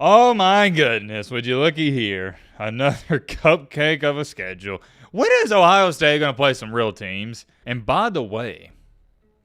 Oh my goodness, would you looky here. Another cupcake of a schedule. When is Ohio State going to play some real teams? And by the way,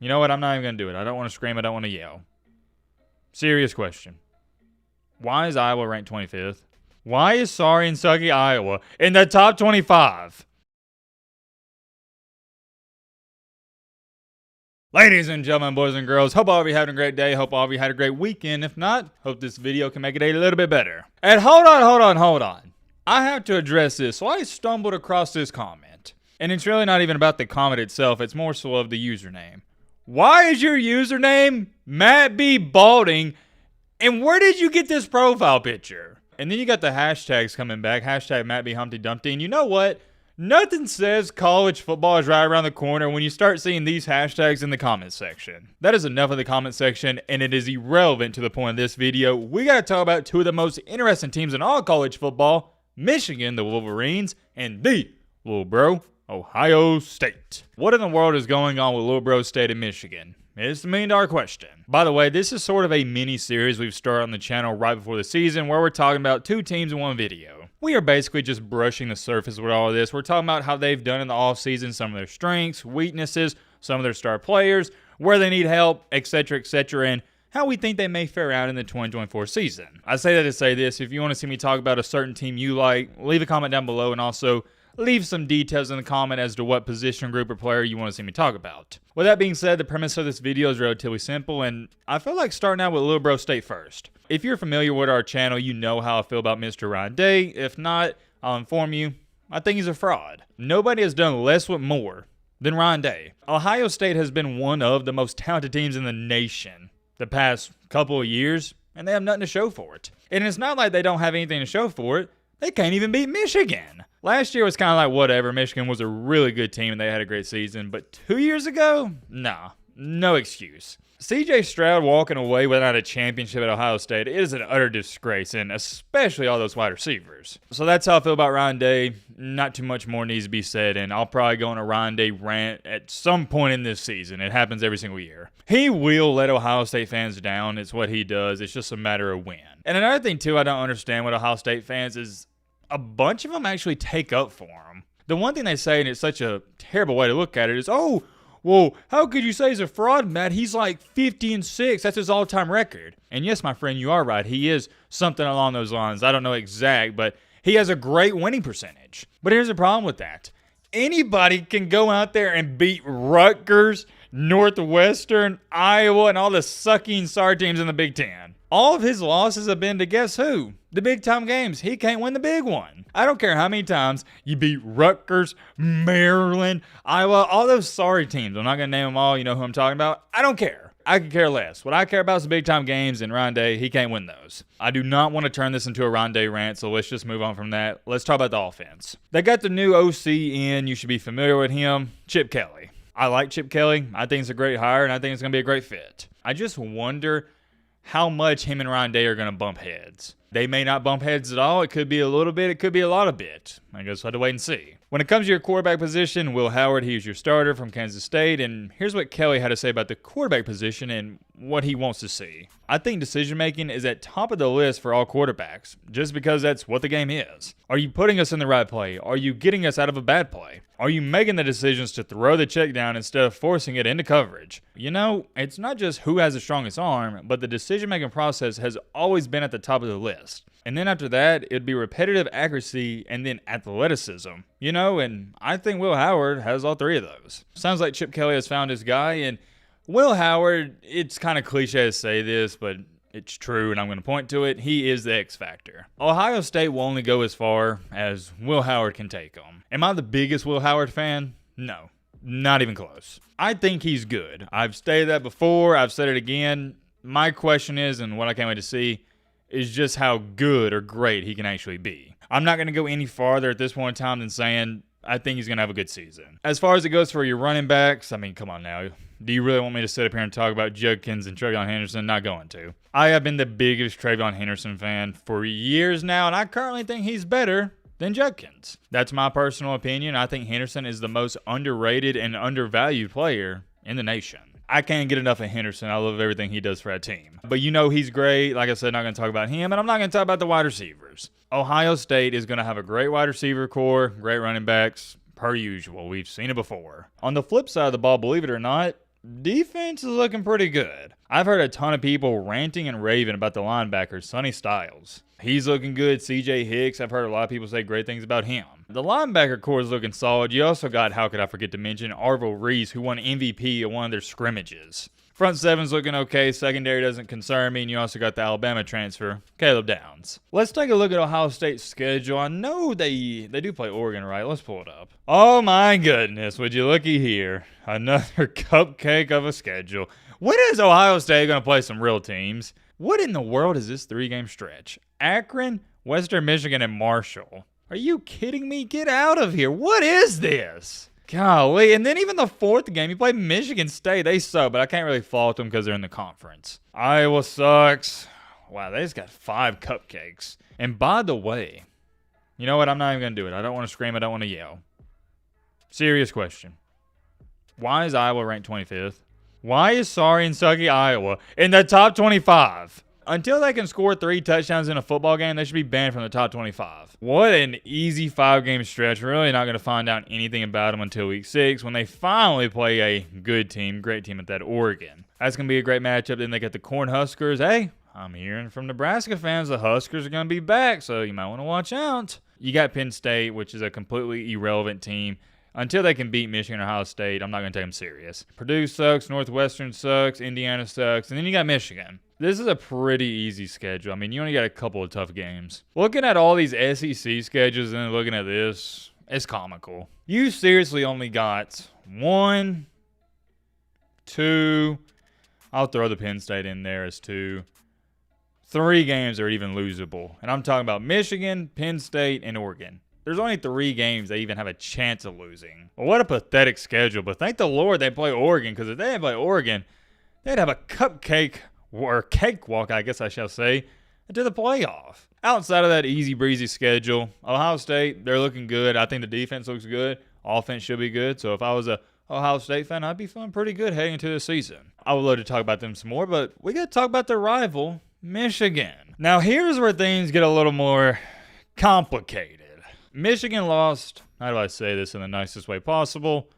you know what? I'm not even going to do it. I don't want to scream. I don't want to yell. Serious question. Why is Iowa ranked 25th? Why is sorry and sucky Iowa in the top 25? Ladies and gentlemen, boys and girls, hope all of you having a great day. Hope all of you had a great weekend. If not, hope this video can make it a little bit better. And hold on. I have to address this. So I stumbled across this comment. And it's really not even about the comment itself. It's more so of the username. Why is your username Matt B. Balding? And where did you get this profile picture? And then you got the hashtags coming back. Hashtag Matt B. Humpty Dumpty. And you know what? Nothing says college football is right around the corner when you start seeing these hashtags in the comment section. That is enough of the comment section, and it is irrelevant to the point of this video. We got to talk about two of the most interesting teams in all college football, Michigan, the Wolverines, and the little bro, Ohio State. What in the world is going on with little bro State in Michigan? It's the $1,000,000 question. By the way, this is sort of a mini-series we've started on the channel right before the season where we're talking about two teams in one video. We are basically just brushing the surface with all of this. We're talking about how they've done in the offseason, some of their strengths, weaknesses, some of their star players, where they need help, etc., and how we think they may fare out in the 2024 season. I say that to say this. If you want to see me talk about a certain team you like, leave a comment down below and also leave some details in the comment as to what position group or player you want to see me talk about. With that being said, the premise of this video is relatively simple, and I feel like starting out with Little Bro State first. If you're familiar with our channel, you know how I feel about Mr. Ryan Day. If not, I'll inform you. I think he's a fraud. Nobody has done less with more than Ryan Day. Ohio State has been one of the most talented teams in the nation the past couple of years, and they have nothing to show for it. And it's not like they don't have anything to show for it. They can't even beat Michigan. Last year was kind of like whatever. Michigan was a really good team and they had a great season. But 2 years ago, nah, no excuse. CJ Stroud walking away without a championship at Ohio State is an utter disgrace, and especially all those wide receivers. So that's how I feel about Ryan Day. Not too much more needs to be said, and I'll probably go on a Ryan Day rant at some point in this season. It happens every single year. He will let Ohio State fans down. It's what he does. It's just a matter of when. And another thing, too, I don't understand with Ohio State fans is a bunch of them actually take up for him. The one thing they say, and it's such a terrible way to look at it, is, oh, well, how could you say he's a fraud, Matt? He's like 50-6. That's his all-time record. And yes, my friend, you are right. He is something along those lines. I don't know exact, but he has a great winning percentage. But here's the problem with that. Anybody can go out there and beat Rutgers, Northwestern, Iowa, and all the sucking sorry teams in the Big Ten. All of his losses have been to guess who? The big-time games. He can't win the big one. I don't care how many times you beat Rutgers, Maryland, Iowa, all those sorry teams. I'm not going to name them all. You know who I'm talking about. I don't care. I could care less. What I care about is the big-time games, and Ryan Day, he can't win those. I do not want to turn this into a Ryan Day rant, so let's just move on from that. Let's talk about the offense. They got the new OC in. You should be familiar with him, Chip Kelly. I like Chip Kelly. I think it's a great hire, and I think it's going to be a great fit. I just wonder how much him and Ryan Day are going to bump heads. They may not bump heads at all. It could be a little bit. It could be a lot of bit. I guess we'll have to wait and see. When it comes to your quarterback position, Will Howard, he's your starter from Kansas State. And here's what Kelly had to say about the quarterback position and what he wants to see. I think decision-making is at top of the list for all quarterbacks, just because that's what the game is. Are you putting us in the right play? Are you getting us out of a bad play? Are you making the decisions to throw the check down instead of forcing it into coverage? You know, it's not just who has the strongest arm, but the decision-making process has always been at the top of the list. And then after that, it'd be repetitive accuracy and then athleticism. You know, and I think Will Howard has all three of those. Sounds like Chip Kelly has found his guy, and Will Howard, it's kind of cliche to say this, but it's true, and I'm going to point to it. He is the X factor. Ohio State will only go as far as Will Howard can take them. Am I the biggest Will Howard fan? No, not even close. I think he's good. I've stated that before. I've said it again. My question is, and what I can't wait to see, is just how good or great he can actually be. I'm not going to go any farther at this point in time than saying I think he's going to have a good season. As far as it goes for your running backs, I mean, come on now. Do you really want me to sit up here and talk about Judkins and TreVeyon Henderson? Not going to. I have been the biggest TreVeyon Henderson fan for years now, and I currently think he's better than Judkins. That's my personal opinion. I think Henderson is the most underrated and undervalued player in the nation. I can't get enough of Henderson. I love everything he does for that team. But you know he's great. Like I said, not going to talk about him, and I'm not going to talk about the wide receivers. Ohio State is going to have a great wide receiver core, great running backs, per usual. We've seen it before. On the flip side of the ball, believe it or not, defense is looking pretty good. I've heard a ton of people ranting and raving about the linebacker, Sonny Styles. He's looking good. CJ Hicks, I've heard a lot of people say great things about him. The linebacker core is looking solid. You also got, how could I forget to mention, Arvil Reese, who won MVP at one of their scrimmages. Front seven's looking okay. Secondary doesn't concern me. And you also got the Alabama transfer, Caleb Downs. Let's take a look at Ohio State's schedule. I know they do play Oregon, right? Let's pull it up. Oh my goodness, would you looky here. Another cupcake of a schedule. When is Ohio State going to play some real teams? What in the world is this 3-game stretch? Akron, Western Michigan, and Marshall. Are you kidding me? Get out of here. What is this? Golly. And then even the 4th game, you play Michigan State. They suck, but I can't really fault them because they're in the conference. Iowa sucks. Wow, they just got 5 cupcakes. And by the way, you know what? I'm not even going to do it. I don't want to scream. I don't want to yell. Serious question. Why is Iowa ranked 25th? Why is sorry and sucky Iowa in the top 25? Until they can score 3 touchdowns in a football game, they should be banned from the top 25. What an easy 5-game stretch. We're really not going to find out anything about them until week 6 when they finally play a good team, great team at that Oregon. That's going to be a great matchup. Then they get the Cornhuskers. Hey, I'm hearing from Nebraska fans the Huskers are going to be back, so you might want to watch out. You got Penn State, which is a completely irrelevant team. Until they can beat Michigan or Ohio State, I'm not going to take them serious. Purdue sucks, Northwestern sucks, Indiana sucks, and then you got Michigan. This is a pretty easy schedule. I mean, you only got a couple of tough games. Looking at all these SEC schedules and then looking at this, it's comical. You seriously only got 1, 2, I'll throw the Penn State in there as 2, 3 games that are even losable. And I'm talking about Michigan, Penn State, and Oregon. There's only 3 games they even have a chance of losing. Well, what a pathetic schedule. But thank the Lord they play Oregon, because if they didn't play Oregon, they'd have a cupcake, or cakewalk, I guess I shall say, into the playoff. Outside of that easy breezy schedule, Ohio State, they're looking good. I think the defense looks good. Offense should be good. So if I was a Ohio State fan, I'd be feeling pretty good heading into the season. I would love to talk about them some more, but we got to talk about their rival, Michigan. Now here's where things get a little more complicated. Michigan lost, how do I say this in the nicest way possible?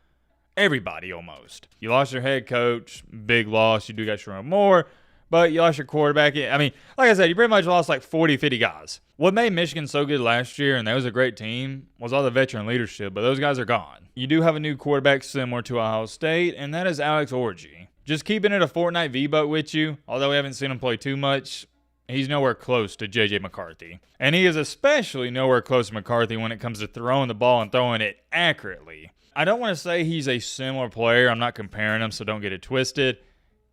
Everybody almost. You lost your head coach, big loss. You do got Sherrone Moore, but you lost your quarterback. I mean, like I said, you pretty much lost like 40, 50 guys. What made Michigan so good last year, and that was a great team, was all the veteran leadership, but those guys are gone. You do have a new quarterback similar to Ohio State, and that is Alex Orji. Just keeping it a Fortnite V-Buck with you, although we haven't seen him play too much, he's nowhere close to J.J. McCarthy. And he is especially nowhere close to McCarthy when it comes to throwing the ball and throwing it accurately. I don't want to say he's a similar player. I'm not comparing him, so don't get it twisted.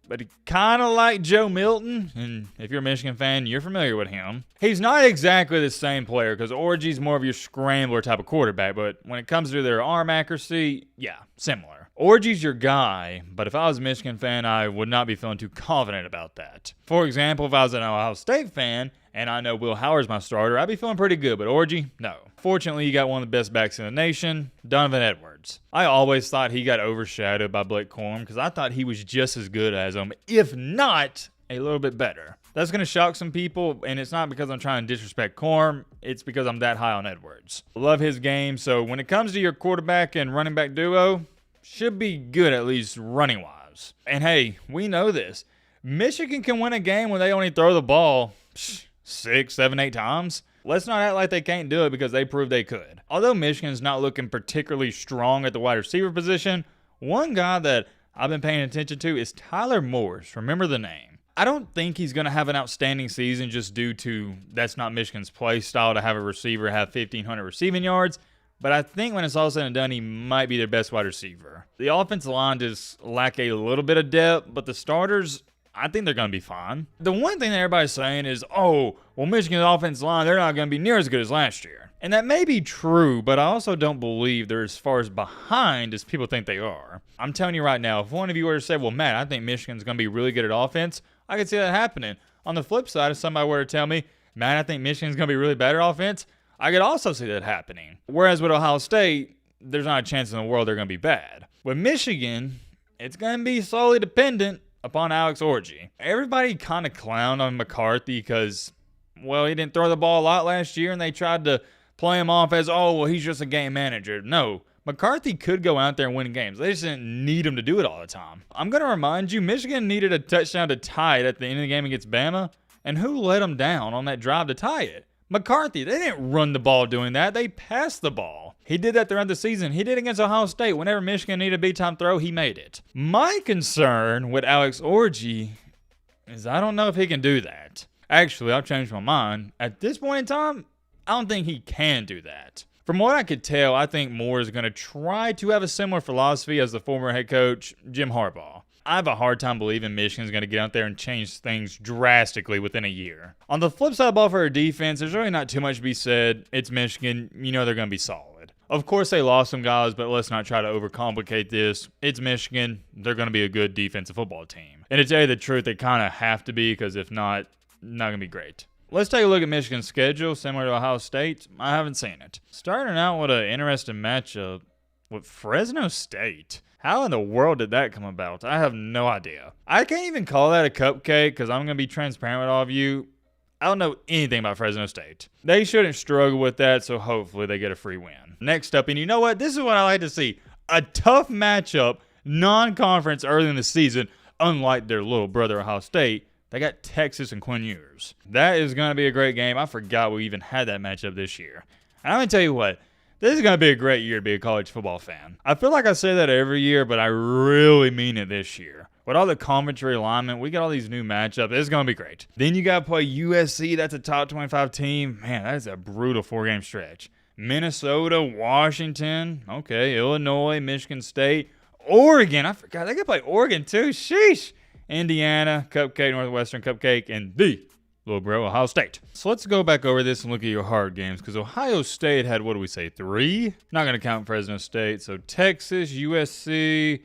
But kind of like Joe Milton, and if you're a Michigan fan, you're familiar with him. He's not exactly the same player because Orji's more of your scrambler type of quarterback, but when it comes to their arm accuracy, yeah, similar. Orji's your guy, but if I was a Michigan fan, I would not be feeling too confident about that. For example, if I was an Ohio State fan, and I know Will Howard's my starter, I'd be feeling pretty good, but Orji, no. Fortunately, you got one of the best backs in the nation, Donovan Edwards. I always thought he got overshadowed by Blake Corum because I thought he was just as good as him, if not a little bit better. That's going to shock some people, and it's not because I'm trying to disrespect Corum. It's because I'm that high on Edwards. Love his game, so when it comes to your quarterback and running back duo, should be good at least running-wise. And hey, we know this. Michigan can win a game when they only throw the ball 6, 7, 8 times. Let's not act like they can't do it because they proved they could. Although Michigan's not looking particularly strong at the wide receiver position, one guy that I've been paying attention to is Tyler Morris. Remember the name. I don't think he's going to have an outstanding season just due to that's not Michigan's play style to have a receiver have 1,500 receiving yards. But I think when it's all said and done, he might be their best wide receiver. The offensive line just lack a little bit of depth, but the starters, I think they're going to be fine. The one thing that everybody's saying is, oh, well, Michigan's offensive line, they're not going to be near as good as last year. And that may be true, but I also don't believe they're as far as behind as people think they are. I'm telling you right now, if one of you were to say, well, Matt, I think Michigan's going to be really good at offense, I could see that happening. On the flip side, if somebody were to tell me, Matt, I think Michigan's going to be really bad at offense, I could also see that happening. Whereas with Ohio State, there's not a chance in the world they're going to be bad. With Michigan, it's going to be solely dependent upon Alex Orji. Everybody kind of clowned on McCarthy because, well, he didn't throw the ball a lot last year, and they tried to play him off as, oh, well, he's just a game manager. No, McCarthy could go out there and win games. They just didn't need him to do it all the time. I'm going to remind you, Michigan needed a touchdown to tie it at the end of the game against Bama, and who let them down on that drive to tie it? McCarthy. They didn't run the ball doing that. They passed the ball. He did that throughout the season. He did against Ohio State. Whenever Michigan needed a big-time throw, he made it. My concern with Alex Orji is I don't know if he can do that. Actually, I've changed my mind. At this point in time, I don't think he can do that. From what I could tell, I think Moore is going to try to have a similar philosophy as the former head coach, Jim Harbaugh. I have a hard time believing Michigan's going to get out there and change things drastically within a year. On the flip side of the ball for our defense, there's really not too much to be said. It's Michigan. You know they're going to be solid. Of course, they lost some guys, but let's not try to overcomplicate this. It's Michigan. They're going to be a good defensive football team. And to tell you the truth, they kind of have to be, because if not going to be great. Let's take a look at Michigan's schedule, similar to Ohio State. I haven't seen it. Starting out with an interesting matchup with Fresno State. How in the world did that come about? I have no idea. I can't even call that a cupcake because I'm going to be transparent with all of you. I don't know anything about Fresno State. They shouldn't struggle with that, so hopefully they get a free win. Next up, and you know what? This is what I like to see. A tough matchup, non-conference early in the season, unlike their little brother Ohio State. They got Texas and Quinn Ewers. That is going to be a great game. I forgot we even had that matchup this year. And I'm going to tell you what. This is going to be a great year to be a college football fan. I feel like I say that every year, but I really mean it this year. With all the conference realignment, we got all these new matchups. It's going to be great. Then you got to play USC. That's a top 25 team. Man, that is a brutal 4-game stretch. Minnesota, Washington, okay, Illinois, Michigan State, Oregon. I forgot. They got to play Oregon too. Sheesh. Indiana, Cupcake, Northwestern Cupcake, and the little bro, Ohio State. So let's go back over this and look at your hard games, because Ohio State had, what do we say, 3? Not going to count Fresno State. So Texas, USC.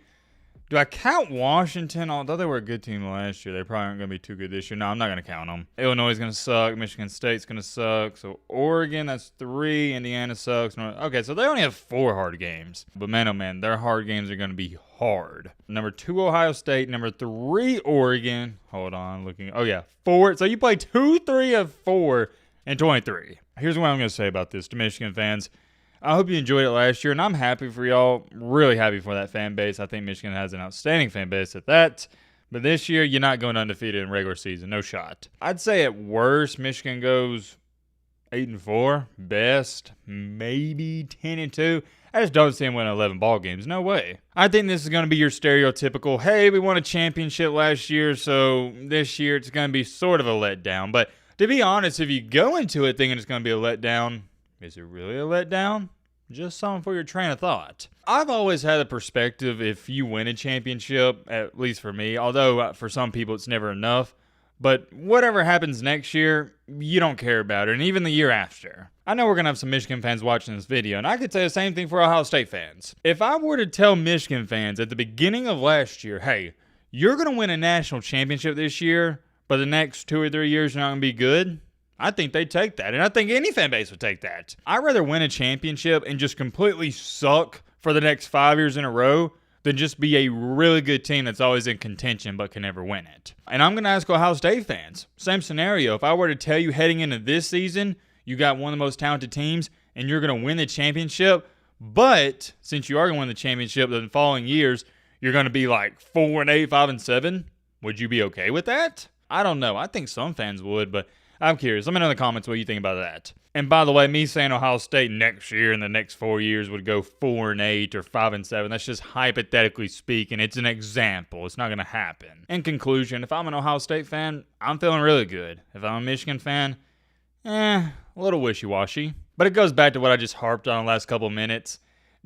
Do I count Washington? Although they were a good team last year, they probably aren't going to be too good this year. No, I'm not going to count them. Illinois is going to suck. Michigan State's going to suck. So Oregon, that's 3. Indiana sucks. Okay, so they only have 4 hard games. But man, oh man, their hard games are going to be hard. Number 2, Ohio State. Number 3, Oregon. Hold on, looking. Oh yeah, 4. So you play 2, 3 of 4 and 23. Here's what I'm going to say about this to Michigan fans. I hope you enjoyed it last year, and I'm happy for y'all. Really happy for that fan base. I think Michigan has an outstanding fan base at that. But this year, you're not going undefeated in regular season. No shot. I'd say at worst, Michigan goes 8-4. Best, maybe 10-2. I just don't see them winning 11 ball games. No way. I think this is going to be your stereotypical, hey, we won a championship last year, so this year it's going to be sort of a letdown. But to be honest, if you go into it thinking it's going to be a letdown, is it really a letdown? Just something for your train of thought. I've always had a perspective, if you win a championship, at least for me, although for some people it's never enough, but whatever happens next year, you don't care about it, and even the year after. I know we're going to have some Michigan fans watching this video, and I could say the same thing for Ohio State fans. If I were to tell Michigan fans at the beginning of last year, hey, you're going to win a national championship this year, but the next 2 or 3 years you're not going to be good, I think they'd take that, and I think any fan base would take that. I'd rather win a championship and just completely suck for the next 5 years in a row than just be a really good team that's always in contention but can never win it. And I'm going to ask Ohio State fans, same scenario. If I were to tell you heading into this season, you got one of the most talented teams and you're going to win the championship, but since you are going to win the championship the following years, you're going to be like 4-8, 5-7, would you be okay with that? I don't know. I think some fans would, but I'm curious. Let me know in the comments what you think about that. And by the way, me saying Ohio State next year and the next 4 years would go 4-8 or 5-7, that's just hypothetically speaking. It's an example. It's not going to happen. In conclusion, if I'm an Ohio State fan, I'm feeling really good. If I'm a Michigan fan, a little wishy-washy. But it goes back to what I just harped on the last couple minutes.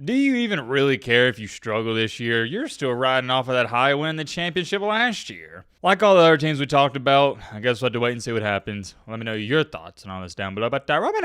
Do you even really care if you struggle this year? You're still riding off of that high win the championship last year. Like all the other teams we talked about, I guess we'll have to wait and see what happens. Let me know your thoughts on all this down below. But Robin,